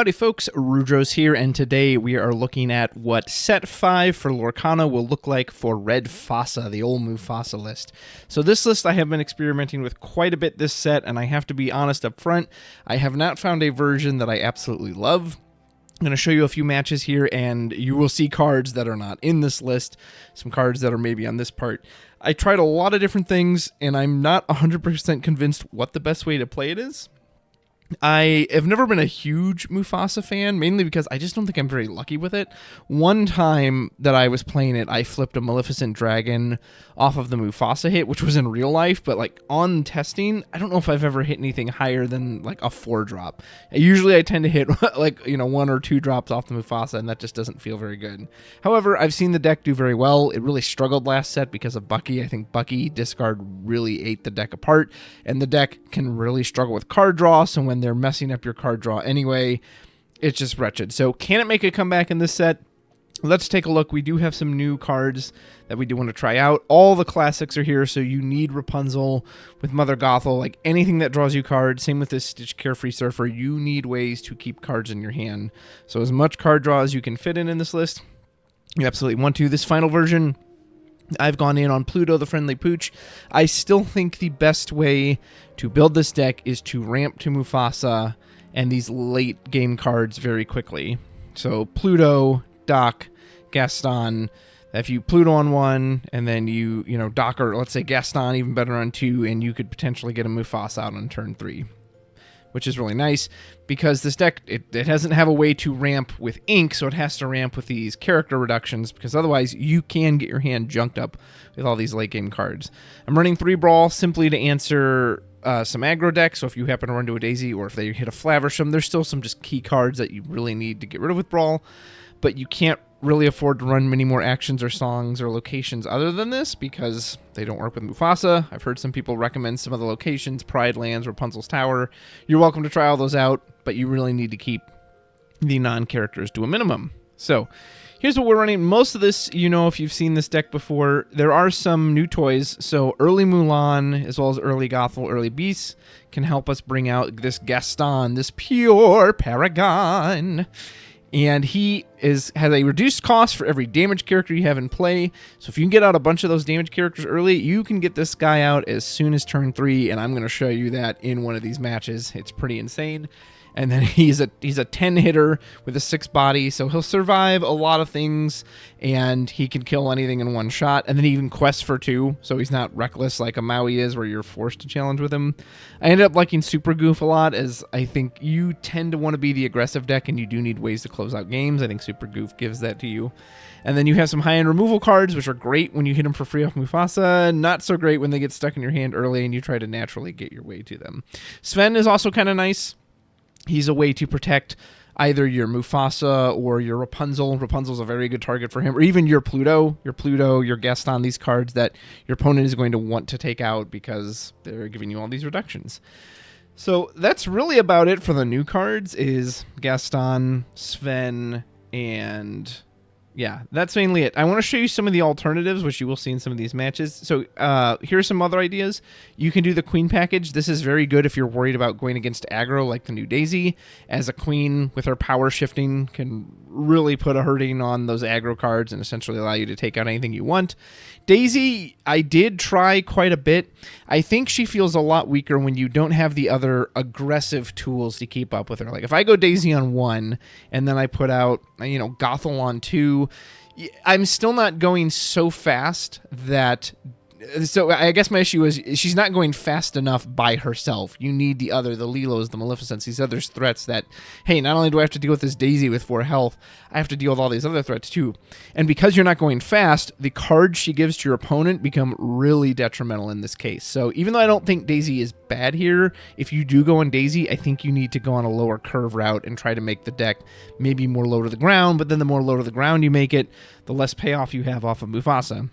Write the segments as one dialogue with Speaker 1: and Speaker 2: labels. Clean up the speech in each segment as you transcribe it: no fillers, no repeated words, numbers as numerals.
Speaker 1: Howdy folks, Rudros here, and today we are looking at what set 5 for Lorcana will look like for Red Mufasa, the old Mufasa list. So this list I have been experimenting with quite a bit this set, and I have to be honest up front, I have not found a version that I absolutely love. I'm going to show you a few matches here, and you will see cards that are not in this list, some cards that are maybe on this part. I tried a lot of different things, and I'm not 100% convinced what the best way to play it is. I have never been a huge Mufasa fan, mainly because I just don't think I'm very lucky with it. One time that I was playing it, I flipped a Maleficent Dragon off of the Mufasa hit, which was in real life, but like on testing, I don't know if I've ever hit anything higher than like a 4-drop. Usually I tend to hit like, 1 or 2 drops off the Mufasa, and that just doesn't feel very good. However, I've seen the deck do very well. It really struggled last set because of Bucky. I think Bucky discard really ate the deck apart, and the deck can really struggle with card draw, so when they're messing up your card draw anyway, it's just wretched. So can it make a comeback in this set? Let's take a look. We do have some new cards that we do want to try out. All the classics are here, so you need Rapunzel with Mother Gothel, like anything that draws you cards. Same with this Stitch Carefree Surfer. You need ways to keep cards in your hand. So as much card draw as you can fit in this list, you absolutely want to. This final version, I've gone in on Pluto, the Friendly Pooch. I still think the best way to build this deck is to ramp to Mufasa and these late game cards very quickly. So Pluto, Doc, Gaston. If you Pluto on 1 and then you Doc, or let's say Gaston even better on 2, and you could potentially get a Mufasa out on turn 3. Which is really nice because this deck, it doesn't have a way to ramp with ink, so it has to ramp with these character reductions, because otherwise you can get your hand junked up with all these late game cards. I'm running 3 Brawl simply to answer some aggro decks, so if you happen to run to a Daisy or if they hit a Flaversham, there's still some just key cards that you really need to get rid of with Brawl, but you can't really afford to run many more actions or songs or locations other than this because they don't work with Mufasa. I've heard some people recommend some of the locations, Pridelands, Rapunzel's Tower. You're welcome to try all those out, but you really need to keep the non-characters to a minimum. So here's what we're running. Most of this, if you've seen this deck before, there are some new toys. So early Mulan, as well as early Gothel, early Beasts, can help us bring out this Gaston, this pure paragon. And he has a reduced cost for every damage character you have in play. So if you can get out a bunch of those damage characters early, you can get this guy out as soon as turn 3. And I'm going to show you that in one of these matches. It's pretty insane. And then he's a 10 hitter with a 6 body, so he'll survive a lot of things, and he can kill anything in one shot. And then he even quests for 2, so he's not reckless like a Maui is, where you're forced to challenge with him. I ended up liking Super Goof a lot, as I think you tend to want to be the aggressive deck, and you do need ways to close out games. I think Super Goof gives that to you. And then you have some high-end removal cards, which are great when you hit them for free off Mufasa, not so great when they get stuck in your hand early and you try to naturally get your way to them. Sven is also kind of nice. He's a way to protect either your Mufasa or your Rapunzel. Rapunzel's a very good target for him, or even your Pluto, your Gaston, these cards that your opponent is going to want to take out because they're giving you all these reductions. So that's really about it for the new cards, is Gaston, Sven, and yeah, that's mainly it. I want to show you some of the alternatives, which you will see in some of these matches. So here's some other ideas. You can do the Queen package. This is very good if you're worried about going against aggro like the new Daisy, as a Queen with her power shifting can really put a hurting on those aggro cards and essentially allow you to take out anything you want. Daisy, I did try quite a bit. I think she feels a lot weaker when you don't have the other aggressive tools to keep up with her. Like if I go Daisy on 1 and then I put out, Gothel on 2, I'm still not going so fast that... So I guess my issue is she's not going fast enough by herself. You need the Lilos, the Maleficents, these other threats that, hey, not only do I have to deal with this Daisy with 4 health, I have to deal with all these other threats too. And because you're not going fast, the cards she gives to your opponent become really detrimental in this case. So even though I don't think Daisy is bad here, if you do go on Daisy, I think you need to go on a lower curve route and try to make the deck maybe more low to the ground, but then the more low to the ground you make it, the less payoff you have off of Mufasa.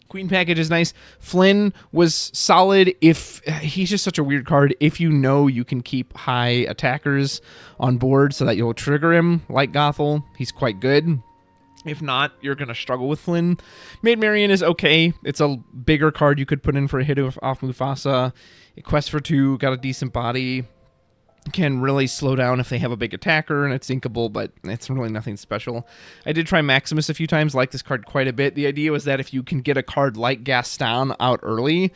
Speaker 1: Queen package is nice. Flynn was solid. If he's just such a weird card. If you can keep high attackers on board so that you'll trigger him like Gothel, he's quite good. If not, you're going to struggle with Flynn. Maid Marian is okay. It's a bigger card you could put in for a hit off Mufasa. It quests for 2, got a decent body. can really slow down if they have a big attacker, and it's inkable, but it's really nothing special. I did try Maximus a few times, like this card quite a bit. The idea was that if you can get a card like Gaston out early,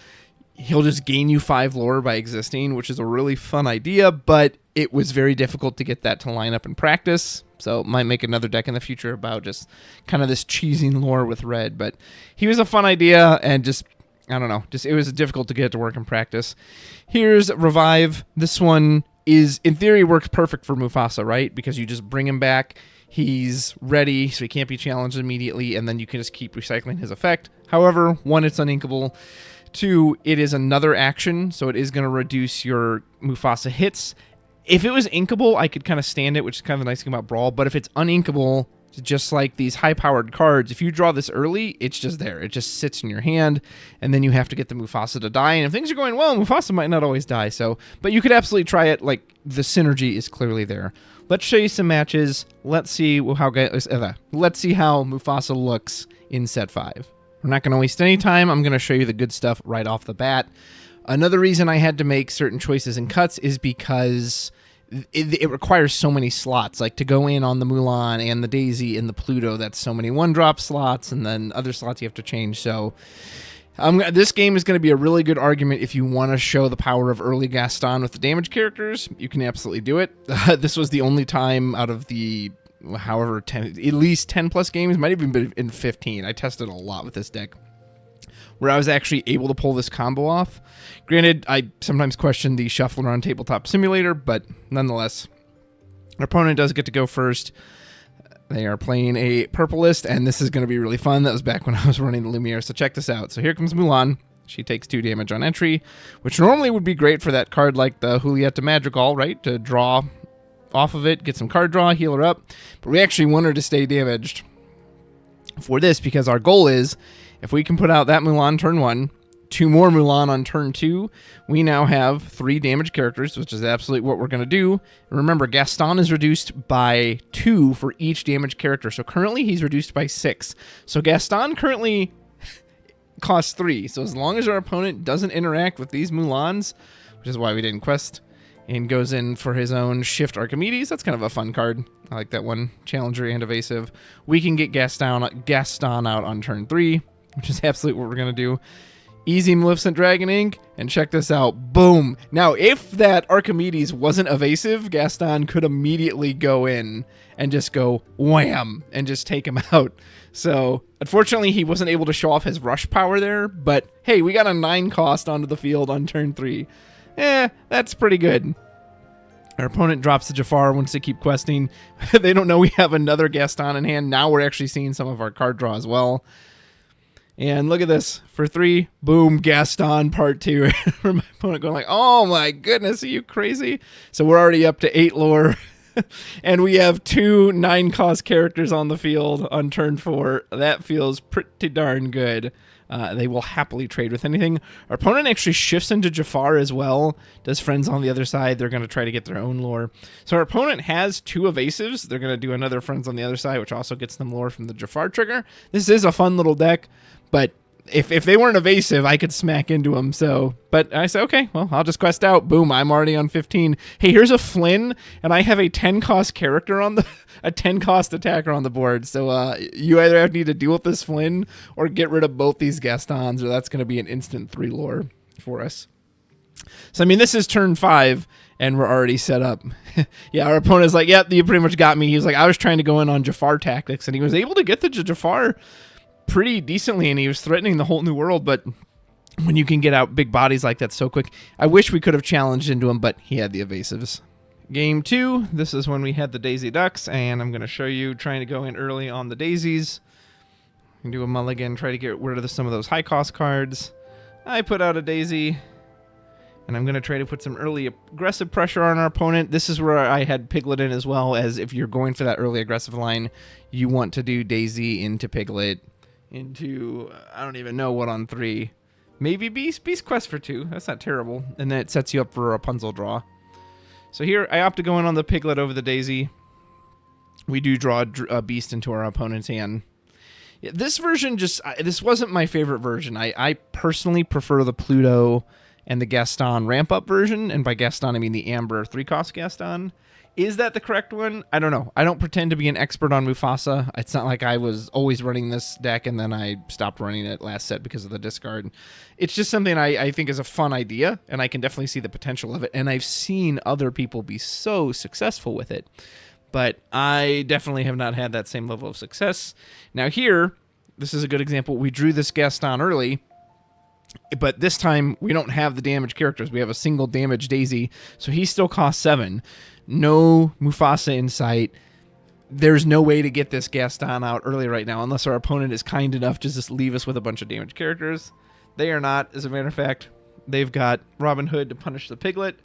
Speaker 1: he'll just gain you 5 lore by existing, which is a really fun idea, but it was very difficult to get that to line up in practice. So might make another deck in the future about just kind of this cheesing lore with red. But he was a fun idea, and just, I don't know, just it was difficult to get it to work in practice. Here's Revive. This one is, in theory, works perfect for Mufasa, right? Because you just bring him back. He's ready, so he can't be challenged immediately, and then you can just keep recycling his effect. However, 1, it's uninkable. 2, it is another action, so it is going to reduce your Mufasa hits. If it was inkable, I could kind of stand it, which is kind of the nice thing about Brawl, but if it's uninkable, just like these high-powered cards, if you draw this early, it's just there. It just sits in your hand, and then you have to get the Mufasa to die, and if things are going well, Mufasa might not always die, so, but you could absolutely try it. Like, the synergy is clearly there. Let's show you some matches. Let's see how Mufasa looks in set 5. We're not going to waste any time. I'm going to show you the good stuff right off the bat. Another reason I had to make certain choices and cuts is because it requires so many slots. Like, to go in on the Mulan and the Daisy and the Pluto, that's so many 1-drop slots, and then other slots you have to change. So this game is going to be a really good argument if you want to show the power of early Gaston with the damage characters. You can absolutely do it. This was the only time out of the however 10, at least 10 plus games, might even be in 15. I tested a lot with this deck where I was actually able to pull this combo off. Granted, I sometimes question the shuffle around Tabletop Simulator, but nonetheless, our opponent does get to go first. They are playing a purple list, and this is going to be really fun. That was back when I was running the Lumiere, so check this out. So here comes Mulan. She takes 2 damage on entry, which normally would be great for that card like the Julieta Madrigal, right? To draw off of it, get some card draw, heal her up. But we actually want her to stay damaged for this because our goal is, if we can put out that Mulan turn 1, 2 more Mulan on turn 2, we now have 3 damage characters, which is absolutely what we're going to do. And remember, Gaston is reduced by 2 for each damage character. So currently he's reduced by 6. So Gaston currently costs 3. So as long as our opponent doesn't interact with these Mulans, which is why we didn't quest, and goes in for his own Shift Archimedes. That's kind of a fun card. I like that one. Challenger and Evasive. We can get Gaston out on turn 3, which is absolutely what we're going to do. Easy Maleficent Dragon Ink, and check this out. Boom. Now, if that Archimedes wasn't evasive, Gaston could immediately go in and just go wham and just take him out. So, unfortunately, he wasn't able to show off his rush power there, but hey, we got a 9 cost onto the field on turn 3. That's pretty good. Our opponent drops the Jafar, wants to keep questing. They don't know we have another Gaston in hand. Now we're actually seeing some of our card draw as well. And look at this. For 3, boom, Gaston part 2. For my opponent going like, oh my goodness, are you crazy? So we're already up to 8 lore. And we have 2 9-cost characters on the field on turn 4. That feels pretty darn good. They will happily trade with anything. Our opponent actually shifts into Jafar as well. Does friends on the other side. They're going to try to get their own lore. So our opponent has 2 evasives. They're going to do another friends on the other side, which also gets them lore from the Jafar trigger. This is a fun little deck, but if they weren't evasive, I could smack into them. So, but I said, okay, well, I'll just quest out. Boom, I'm already on 15. Hey, here's a Flynn, and I have a 10-cost character on a 10-cost attacker on the board. So you either need to deal with this Flynn or get rid of both these Gastons, or that's going to be an instant 3 lore for us. So, I mean, this is turn 5, and we're already set up. Yeah, our opponent's like, yep, you pretty much got me. He was like, I was trying to go in on Jafar tactics, and he was able to get the Jafar pretty decently, and he was threatening the whole new world. But when you can get out big bodies like that so quick, I wish we could have challenged into him, but he had the evasives. Game 2, this is when we had the Daisy Ducks, and I'm going to show you trying to go in early on the Daisies. You can do a mulligan, try to get rid of some of those high-cost cards. I put out a Daisy, and I'm going to try to put some early aggressive pressure on our opponent. This is where I had Piglet in as well, as if you're going for that early aggressive line, you want to do Daisy into Piglet, into, I don't even know what on 3. Maybe Beast Quest for 2. That's not terrible. And then it sets you up for a Rapunzel draw. So here, I opt to go in on the Piglet over the Daisy. We do draw a Beast into our opponent's hand. Yeah, this version this wasn't my favorite version. I personally prefer the Pluto and the Gaston ramp-up version. And by Gaston, I mean the Amber 3-cost Gaston. Is that the correct one? I don't know. I don't pretend to be an expert on Mufasa. It's not like I was always running this deck and then I stopped running it last set because of the discard. It's just something I think is a fun idea, and I can definitely see the potential of it. And I've seen other people be so successful with it. But I definitely have not had that same level of success. Now here, this is a good example. We drew this Gaston early, but this time we don't have the damage characters. We have a single damage Daisy, so he still costs 7. No Mufasa in sight. There's no way to get this Gaston out early right now unless our opponent is kind enough to just leave us with a bunch of damage characters. They are not, as a matter of fact. They've got Robin Hood to punish the Piglet.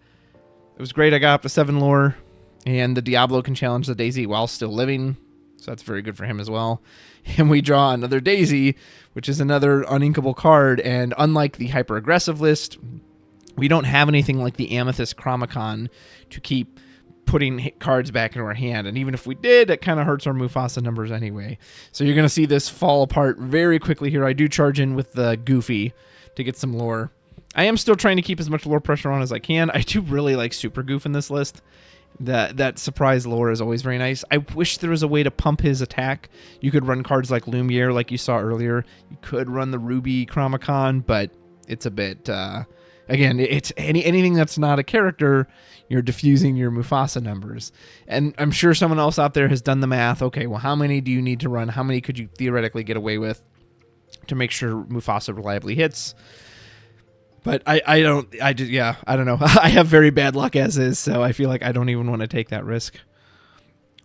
Speaker 1: It was great. I got up to 7 lore, and the Diablo can challenge the Daisy while still living, so that's very good for him as well. And we draw another Daisy, which is another uninkable card, and unlike the hyper-aggressive list, we don't have anything like the Amethyst Chromicon to keep putting cards back into our hand, and even if we did, it kind of hurts our Mufasa numbers anyway. So you're going to see this fall apart very quickly here. I do charge in with the Goofy to get some lore. I am still trying to keep as much lore pressure on as I can. I do really like Super Goof in this list. That surprise lore is always very nice. I wish there was a way to pump his attack. You could run cards like Lumiere, like you saw earlier. You could run the Ruby Chromicon, but it's a bit... Again, it's anything that's not a character, you're diffusing your Mufasa numbers. And I'm sure someone else out there has done the math. Okay, well, how many do you need to run? How many could you theoretically get away with to make sure Mufasa reliably hits? But I don't know. I have very bad luck as is, so I feel like I don't even want to take that risk.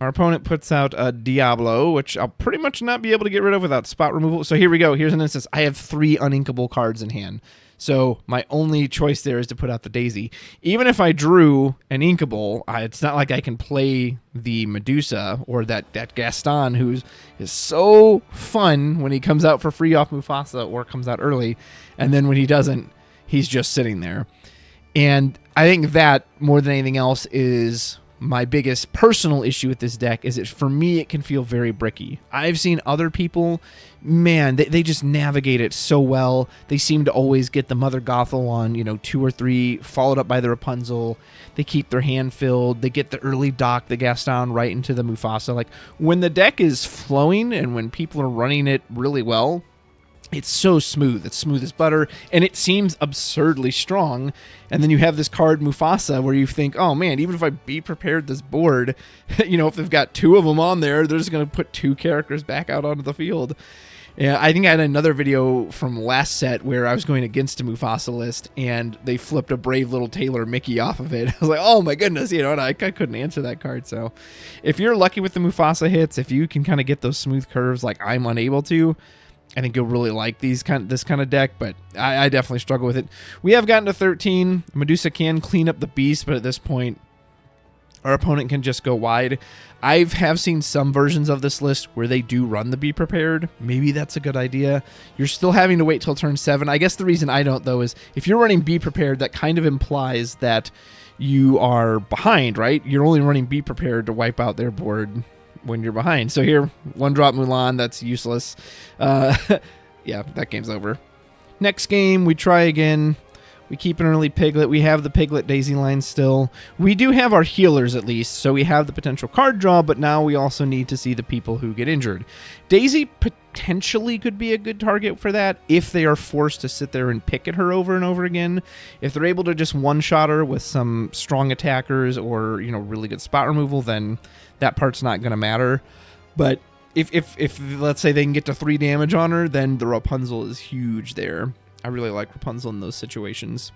Speaker 1: Our opponent puts out a Diablo, which I'll pretty much not be able to get rid of without spot removal. So here we go. Here's an instance. I have 3 uninkable cards in hand. So my only choice there is to put out the Daisy. Even if I drew an inkable, it's not like I can play the Medusa or that Gaston, who is so fun when he comes out for free off Mufasa or comes out early. And then when he doesn't, he's just sitting there. And I think that, more than anything else, is my biggest personal issue with this deck. Is it, for me, it can feel very bricky. I've seen other people, man, they just navigate it so well. They seem to always get the Mother Gothel on, 2 or 3, followed up by the Rapunzel. They keep their hand filled. They get the early dock, the Gaston, right into the Mufasa. Like, when the deck is flowing and when people are running it really well, it's so smooth. It's smooth as butter, and it seems absurdly strong. And then you have this card, Mufasa, where you think, oh man, even if I be prepared this board, if they've got 2 of them on there, they're just going to put 2 characters back out onto the field. Yeah, I think I had another video from last set where I was going against a Mufasa list, and they flipped a Brave Little Tailor Mickey off of it. I was like, oh my goodness, and I couldn't answer that card. So if you're lucky with the Mufasa hits, if you can kind of get those smooth curves like I'm unable to, I think you'll really like this kind of deck, but I definitely struggle with it. We have gotten to 13. Medusa can clean up the beast, but at this point, our opponent can just go wide. I have seen some versions of this list where they do run the Be Prepared. Maybe that's a good idea. You're still having to wait till turn 7. I guess the reason I don't, though, is if you're running Be Prepared, that kind of implies that you are behind, right? You're only running Be Prepared to wipe out their board when you're behind. So here, 1-drop Mulan, that's useless. Yeah, that game's over. Next game, we try again. We keep an early Piglet. We have the Piglet Daisy line still. We do have our healers at least, so we have the potential card draw, but now we also need to see the people who get injured. Daisy potentially could be a good target for that if they are forced to sit there and pick at her over and over again. If they're able to just one-shot her with some strong attackers or, really good spot removal, then that part's not going to matter. But if let's say they can get to 3 damage on her, then the Rapunzel is huge there. I really like Rapunzel in those situations.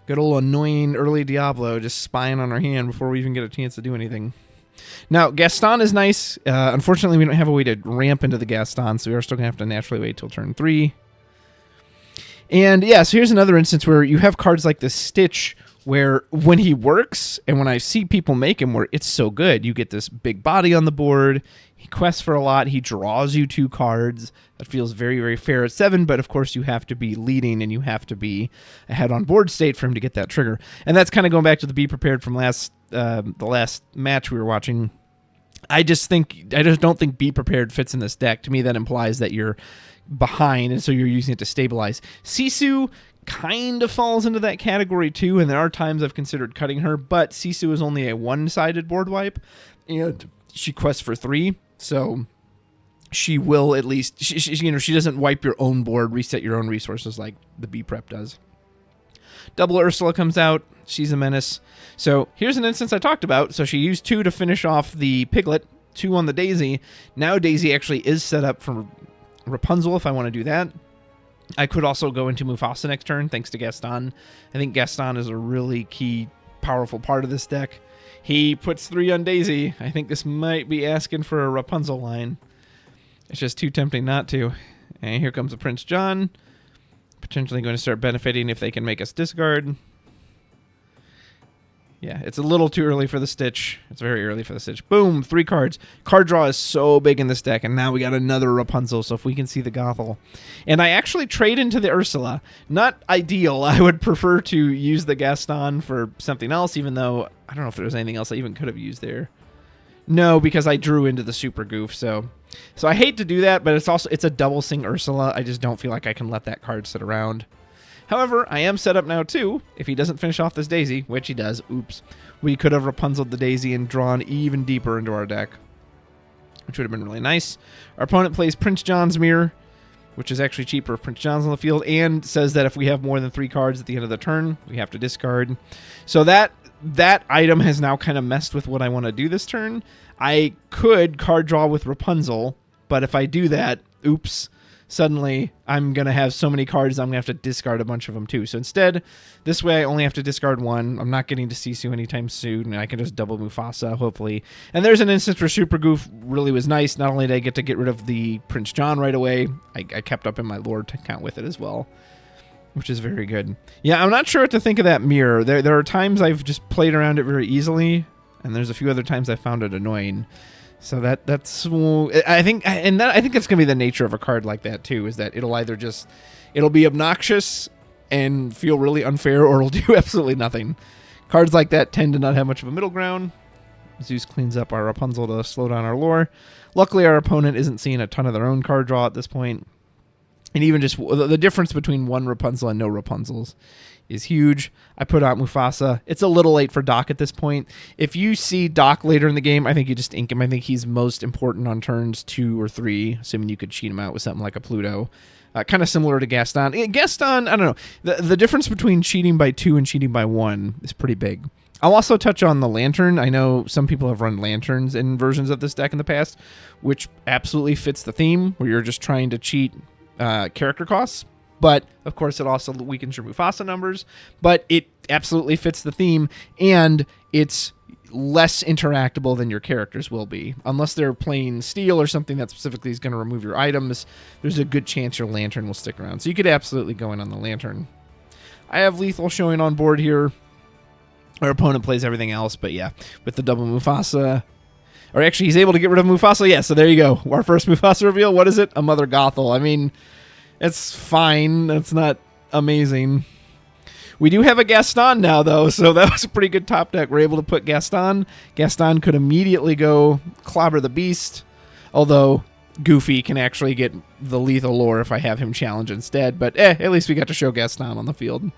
Speaker 1: Good old annoying early Diablo just spying on our hand before we even get a chance to do anything. Now, Gaston is nice. Unfortunately, we don't have a way to ramp into the Gaston, so we are still going to have to naturally wait till turn 3. And yeah, so here's another instance where you have cards like the Stitch, where when he works, and when I see people make him work, it's so good. You get this big body on the board. He quests for a lot. He draws you 2 cards. That feels very, very fair at 7, but of course you have to be leading and you have to be ahead on board state for him to get that trigger. And that's kind of going back to the Be Prepared from the last match we were watching. I just don't think Be Prepared fits in this deck. To me, that implies that you're behind, and so you're using it to stabilize. Sisu kind of falls into that category too, and there are times I've considered cutting her, but Sisu is only a one-sided board wipe, and she quests for 3, so she will at least, she doesn't wipe your own board, reset your own resources like the B prep does. Double Ursula comes out. She's a menace. So here's an instance I talked about. So she used 2 to finish off the Piglet, 2 on the Daisy. Now Daisy actually is set up for Rapunzel if I want to do that. I could also go into Mufasa next turn, thanks to Gaston. I think Gaston is a really key, powerful part of this deck. He puts 3 on Daisy. I think this might be asking for a Rapunzel line. It's just too tempting not to. And here comes a Prince John. Potentially going to start benefiting if they can make us discard. Yeah, it's a little too early for the Stitch. It's very early for the Stitch. Boom, 3 cards. Card draw is so big in this deck, and now we got another Rapunzel, so if we can see the Gothel. And I actually trade into the Ursula. Not ideal. I would prefer to use the Gaston for something else, even though I don't know if there was anything else I even could have used there. No, because I drew into the Super Goof, so I hate to do that, but it's a double Sing Ursula. I just don't feel like I can let that card sit around. However, I am set up now, too. If he doesn't finish off this Daisy, which he does, oops, we could have Rapunzeled the Daisy and drawn even deeper into our deck, which would have been really nice. Our opponent plays Prince John's Mirror, which is actually cheaper if Prince John's on the field, and says that if we have more than 3 cards at the end of the turn, we have to discard. So that item has now kind of messed with what I want to do this turn. I could card draw with Rapunzel, but if I do that, oops, suddenly I'm going to have so many cards I'm going to have to discard a bunch of them too. So instead, this way I only have to discard 1. I'm not getting to Sisu anytime soon, and I can just double Mufasa, hopefully. And there's an instance where Super Goof really was nice. Not only did I get to get rid of the Prince John right away, I kept up in my lore count with it as well, which is very good. Yeah, I'm not sure what to think of that mirror. There are times I've just played around it very easily, and there's a few other times I found it annoying. So that's I think it's gonna be the nature of a card like that too. Is that it'll be obnoxious and feel really unfair, or it'll do absolutely nothing. Cards like that tend to not have much of a middle ground. Zeus cleans up our Rapunzel to slow down our lore. Luckily, our opponent isn't seeing a ton of their own card draw at this point. And even just the difference between 1 Rapunzel and no Rapunzels is huge. I put out Mufasa. It's a little late for Doc at this point. If you see Doc later in the game, I think you just ink him. I think he's most important on turns 2 or 3, assuming you could cheat him out with something like a Pluto. Kind of similar to Gaston. Gaston, I don't know. The difference between cheating by 2 and cheating by 1 is pretty big. I'll also touch on the Lantern. I know some people have run Lanterns in versions of this deck in the past, which absolutely fits the theme, where you're just trying to cheat character costs. But, of course, it also weakens your Mufasa numbers. But it absolutely fits the theme, and it's less interactable than your characters will be. Unless they're playing Steel or something that specifically is going to remove your items, there's a good chance your Lantern will stick around. So you could absolutely go in on the Lantern. I have Lethal showing on board here. Our opponent plays everything else, but yeah, with the double Mufasa. Or actually, he's able to get rid of Mufasa. Yeah, so there you go. Our first Mufasa reveal. What is it? A Mother Gothel. I mean, it's fine. That's not amazing. We do have a Gaston now, though, so that was a pretty good top deck. We're able to put Gaston. Gaston could immediately go clobber the beast, although Goofy can actually get the lethal lore if I have him challenge instead. But at least we got to show Gaston on the field.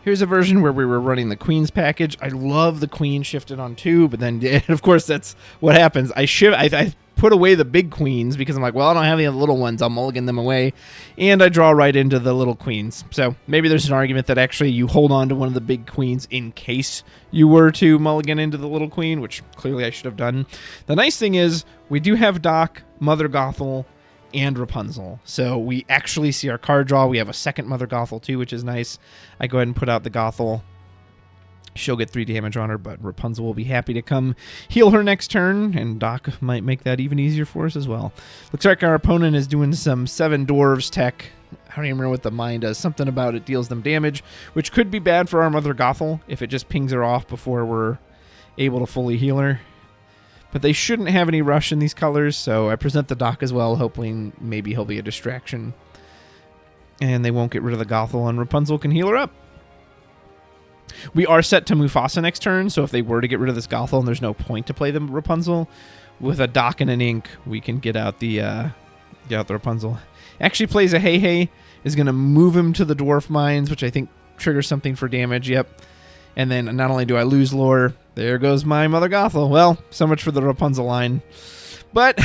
Speaker 1: Here's a version where we were running the Queen's package. I love the Queen shifted on 2, but then, of course, that's what happens. I put away the big Queens because I'm like, well, I don't have any of the little ones. I'll mulligan them away, and I draw right into the little Queens. So maybe there's an argument that actually you hold on to one of the big Queens in case you were to mulligan into the little Queen, which clearly I should have done. The nice thing is we do have Doc, Mother Gothel, and Rapunzel. So we actually see our card draw. We have a second Mother Gothel too, which is nice. I go ahead and put out the Gothel. She'll get 3 damage on her, but Rapunzel will be happy to come heal her next turn, and Doc might make that even easier for us as well. Looks like our opponent is doing some 7 Dwarves tech. I don't even remember what the mine does. Something about it deals them damage, which could be bad for our Mother Gothel if it just pings her off before we're able to fully heal her. But they shouldn't have any rush in these colors, so I present the Doc as well, hoping maybe he'll be a distraction. And they won't get rid of the Gothel, and Rapunzel can heal her up. We are set to Mufasa next turn, so if they were to get rid of this Gothel and there's no point to play the Rapunzel, with a Doc and an Ink, we can get out the Get out the Rapunzel. Actually plays a Hey Hey. Is going to move him to the dwarf mines, which I think triggers something for damage. Yep. And then not only do I lose lore, there goes my Mother Gothel. Well, so much for the Rapunzel line. But,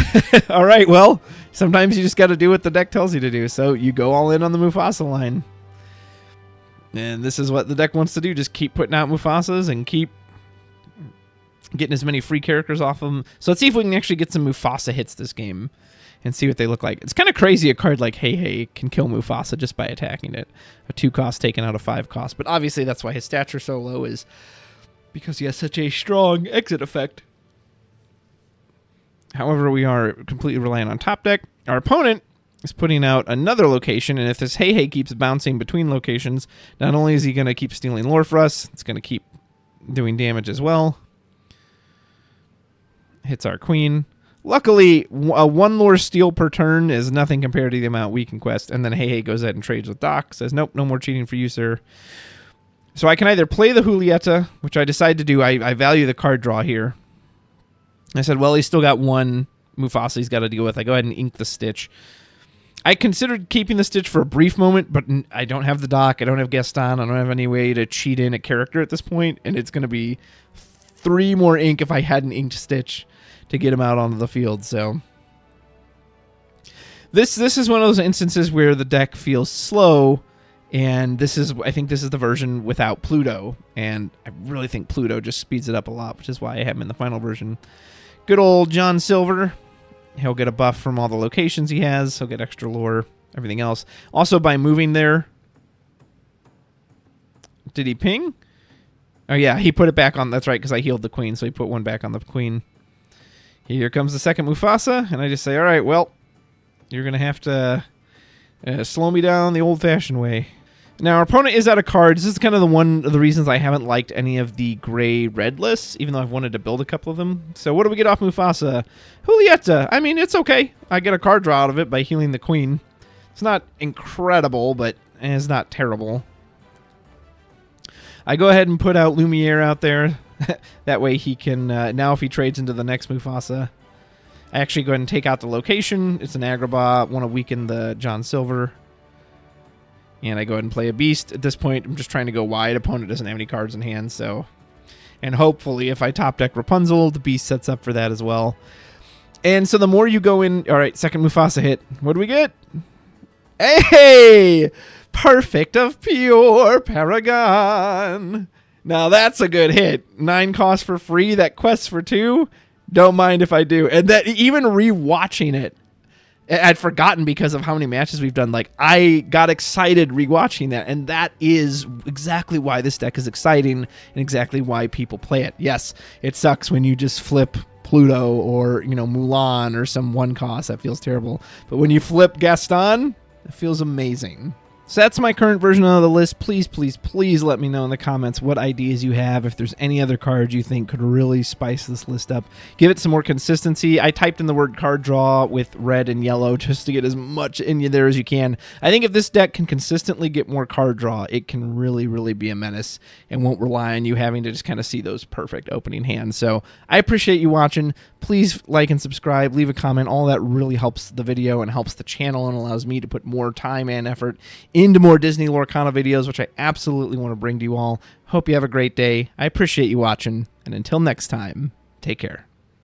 Speaker 1: all right, well, sometimes you just got to do what the deck tells you to do. So you go all in on the Mufasa line. And this is what the deck wants to do. Just keep putting out Mufasas and keep getting as many free characters off of them. So let's see if we can actually get some Mufasa hits this game and see what they look like. It's kind of crazy a card like Hey Hey can kill Mufasa just by attacking it. A 2-cost taken out of 5-cost. But obviously that's why his stature so low, is because he has such a strong exit effect. However, we are completely reliant on top deck. Our opponent is putting out another location, and if this Hey Hey keeps bouncing between locations, not only is he going to keep stealing lore for us, it's going to keep doing damage as well. Hits our queen. Luckily, a 1 lore steal per turn is nothing compared to the amount we can quest, and then Hey Hey goes ahead and trades with Doc, says, nope, no more cheating for you, sir. So I can either play the Julieta, which I decide to do. I value the card draw here. I said, well, he's still got 1 Mufasa he's got to deal with. I go ahead and ink the Stitch. I considered keeping the Stitch for a brief moment, but I don't have the Doc. I don't have Gaston. I don't have any way to cheat in a character at this point, and it's going to be 3 more ink if I hadn't inked Stitch to get him out onto the field. So this is one of those instances where the deck feels slow, and I think this is the version without Pluto, and I really think Pluto just speeds it up a lot, which is why I have him in the final version. Good old John Silver. He'll get a buff from all the locations he has. He'll get extra lore, everything else. Also, by moving there... Did he ping? Oh, yeah, he put it back on. That's right, because I healed the queen, so he put 1 back on the queen. Here comes the second Mufasa, and I just say, all right, well, you're going to have to slow me down the old-fashioned way. Now, our opponent is out of cards. This is kind of one of the reasons I haven't liked any of the gray-red lists, even though I've wanted to build a couple of them. So what do we get off Mufasa? Julieta. I mean, it's okay. I get a card draw out of it by healing the queen. It's not incredible, but it's not terrible. I go ahead and put out Lumiere out there. That way he can, now if he trades into the next Mufasa, I actually go ahead and take out the location. It's an Agrabah. Want to weaken the John Silver. And I go ahead and play a beast. At this point, I'm just trying to go wide. Opponent doesn't have any cards in hand, so... And hopefully, if I top deck Rapunzel, the beast sets up for that as well. And so the more you go in... All right, second Mufasa hit. What do we get? Hey! Perfect of pure Paragon. Now that's a good hit. 9 costs for free. That quest for 2. Don't mind if I do. And that even rewatching it, I'd forgotten because of how many matches we've done. Like, I got excited rewatching that, and that is exactly why this deck is exciting and exactly why people play it. Yes, it sucks when you just flip Pluto or, Mulan or some 1 cost. That feels terrible. But when you flip Gaston, it feels amazing. So that's my current version of the list. Please, please, please let me know in the comments what ideas you have. If there's any other cards you think could really spice this list up, give it some more consistency. I typed in the word card draw with red and yellow just to get as much in there as you can. I think if this deck can consistently get more card draw, it can really, really be a menace and won't rely on you having to just kind of see those perfect opening hands. So I appreciate you watching. Please like and subscribe, leave a comment. All that really helps the video and helps the channel and allows me to put more time and effort into more Disney Lorcana videos, which I absolutely want to bring to you all. Hope you have a great day. I appreciate you watching, and until next time, take care.